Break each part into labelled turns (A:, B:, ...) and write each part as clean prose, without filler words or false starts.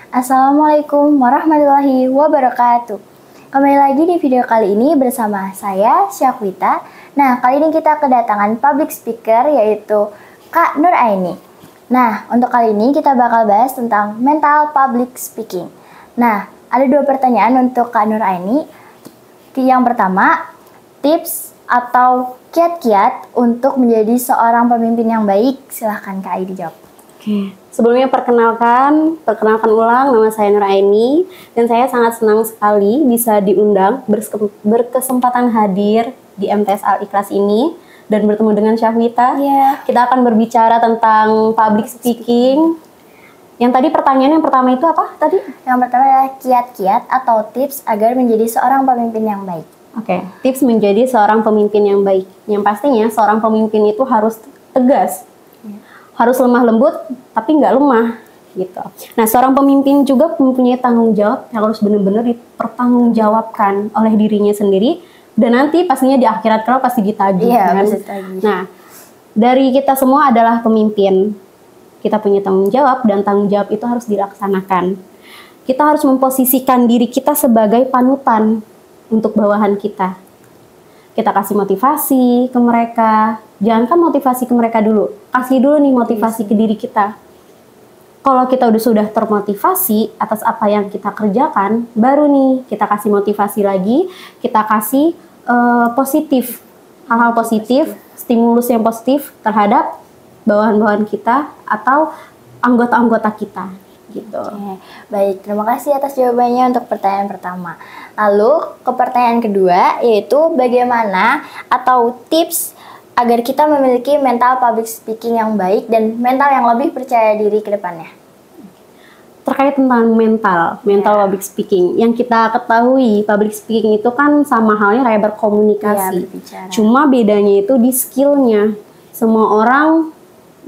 A: Assalamualaikum warahmatullahi wabarakatuh. Kembali lagi di video kali ini bersama saya, Syakwita. Nah, kali ini kita kedatangan public speaker yaitu Kak Nur Aini. Nah, untuk kali ini kita bakal bahas tentang mental public speaking. Nah, ada dua pertanyaan untuk Kak Nur Aini. Yang pertama, tips atau kiat-kiat untuk menjadi seorang pemimpin yang baik. Silahkan Kak Aini dijawab.
B: Oke, sebelumnya perkenalkan ulang, nama saya Nur Aini dan saya sangat senang sekali bisa diundang berkesempatan hadir di MTS Al-Ikhlas ini dan bertemu dengan Syakwita. Kita akan berbicara tentang public speaking. Yang tadi pertanyaan yang pertama itu apa tadi?
A: Yang pertama adalah kiat-kiat atau tips agar menjadi seorang pemimpin yang baik.
B: Oke, tips menjadi seorang pemimpin yang baik. Yang pastinya seorang pemimpin itu harus tegas. Harus lemah lembut, tapi nggak lemah, gitu. Nah, seorang pemimpin juga mempunyai tanggung jawab yang harus benar-benar dipertanggungjawabkan oleh dirinya sendiri, dan nanti pastinya di akhirat kalau pasti ditagih. Kan? Nah, dari kita semua adalah pemimpin. Kita punya tanggung jawab, dan tanggung jawab itu harus dilaksanakan. Kita harus memposisikan diri kita sebagai panutan untuk bawahan kita. Kita kasih motivasi ke mereka. Jangankan motivasi ke mereka dulu, kasih dulu nih motivasi ke diri kita. Kalau kita sudah termotivasi atas apa yang kita kerjakan, baru nih kita kasih motivasi lagi, kita kasih positif, hal-hal positif, stimulus yang positif terhadap bawahan-bawahan kita atau anggota-anggota kita. Gitu.
A: Oke. Baik, terima kasih atas jawabannya untuk pertanyaan pertama. Lalu ke pertanyaan kedua, yaitu bagaimana atau tips agar kita memiliki mental public speaking yang baik dan mental yang lebih percaya diri ke depannya.
B: Terkait tentang mental public speaking, yang kita ketahui public speaking itu kan sama halnya kayak berkomunikasi. Cuma bedanya itu di skillnya. Semua orang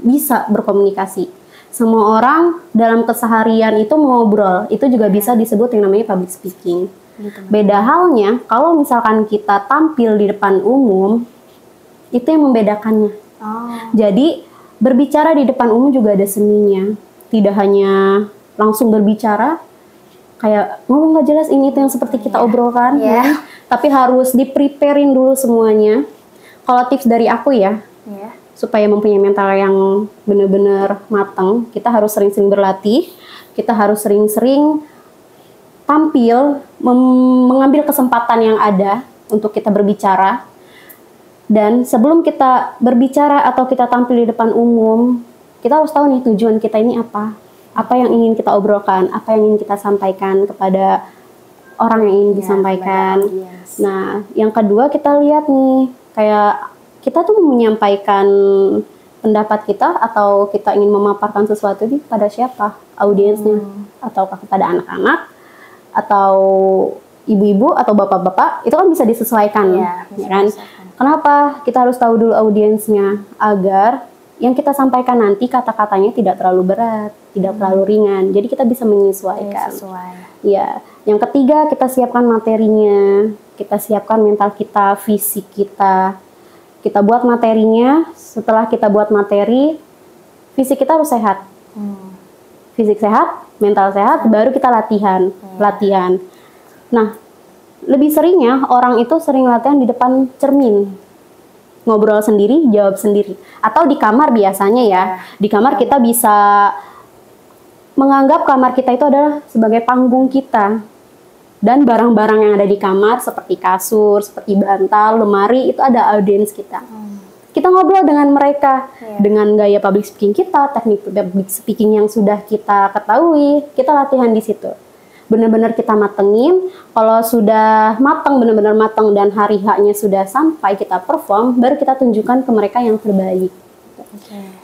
B: bisa berkomunikasi. Semua orang dalam keseharian itu ngobrol, itu juga bisa disebut yang namanya public speaking. Beda halnya kalau misalkan kita tampil di depan umum, itu yang membedakannya. Jadi berbicara di depan umum juga ada seninya. Tidak hanya langsung berbicara kayak ngomong nggak jelas ini itu yang seperti kita obrolkan, tapi harus di-preparein dulu semuanya. Kalau tips dari aku ya, supaya mempunyai mental yang benar-benar matang, kita harus sering-sering berlatih, kita harus sering-sering tampil, mengambil kesempatan yang ada untuk kita berbicara. Dan sebelum kita berbicara atau kita tampil di depan umum, kita harus tahu nih tujuan kita ini apa. Apa yang ingin kita obrolkan, apa yang ingin kita sampaikan kepada orang yang ingin disampaikan. Nah, yang kedua kita lihat nih, kayak kita tuh menyampaikan pendapat kita atau kita ingin memaparkan sesuatu ini pada siapa? Audiensnya. Ataukah kepada anak-anak, atau ibu-ibu, atau bapak-bapak, itu kan bisa disesuaikan. Ya kan? Kenapa? Kita harus tahu dulu audiensnya agar yang kita sampaikan nanti kata-katanya tidak terlalu berat, tidak terlalu ringan. Jadi kita bisa menyesuaikan. Ya. Yang ketiga, kita siapkan materinya, kita siapkan mental kita, fisik kita. Kita buat materinya. Setelah kita buat materi, fisik kita harus sehat. Fisik sehat, mental sehat, baru kita latihan. Nah, lebih seringnya orang itu sering latihan di depan cermin, ngobrol sendiri, jawab sendiri, atau di kamar biasanya ya. Di kamar kita bisa menganggap kamar kita itu adalah sebagai panggung kita, dan barang-barang yang ada di kamar seperti kasur, seperti bantal, lemari, itu ada audiens kita. Kita ngobrol dengan mereka dengan gaya public speaking kita, teknik public speaking yang sudah kita ketahui, kita latihan di situ. Benar-benar kita matengin. Kalau sudah benar-benar matang dan hari H-nya sudah sampai kita perform, baru kita tunjukkan ke mereka yang terbaik.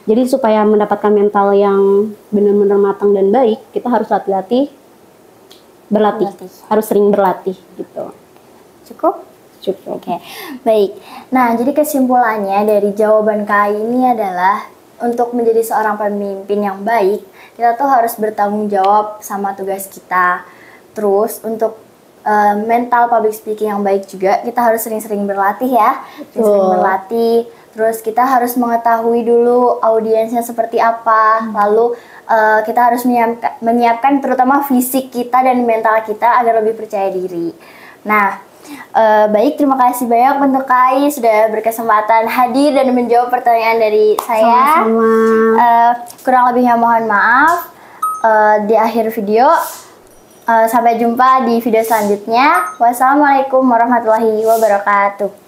B: Jadi supaya mendapatkan mental yang benar-benar matang dan baik, kita harus berlatih. Harus sering berlatih gitu.
A: Cukup. Oke. Baik. Nah, jadi kesimpulannya dari jawaban Kak ini adalah untuk menjadi seorang pemimpin yang baik, kita tuh harus bertanggung jawab sama tugas kita. Terus untuk mental public speaking yang baik juga, kita harus sering-sering berlatih ya. Sering berlatih. Terus kita harus mengetahui dulu audiensnya seperti apa. Lalu kita harus menyiapkan terutama fisik kita dan mental kita agar lebih percaya diri. Nah, baik, terima kasih banyak untuk Kai sudah berkesempatan hadir dan menjawab pertanyaan dari saya.
B: Sama-sama.
A: Kurang lebihnya mohon maaf. Di akhir video, sampai jumpa di video selanjutnya. Wassalamualaikum warahmatullahi wabarakatuh.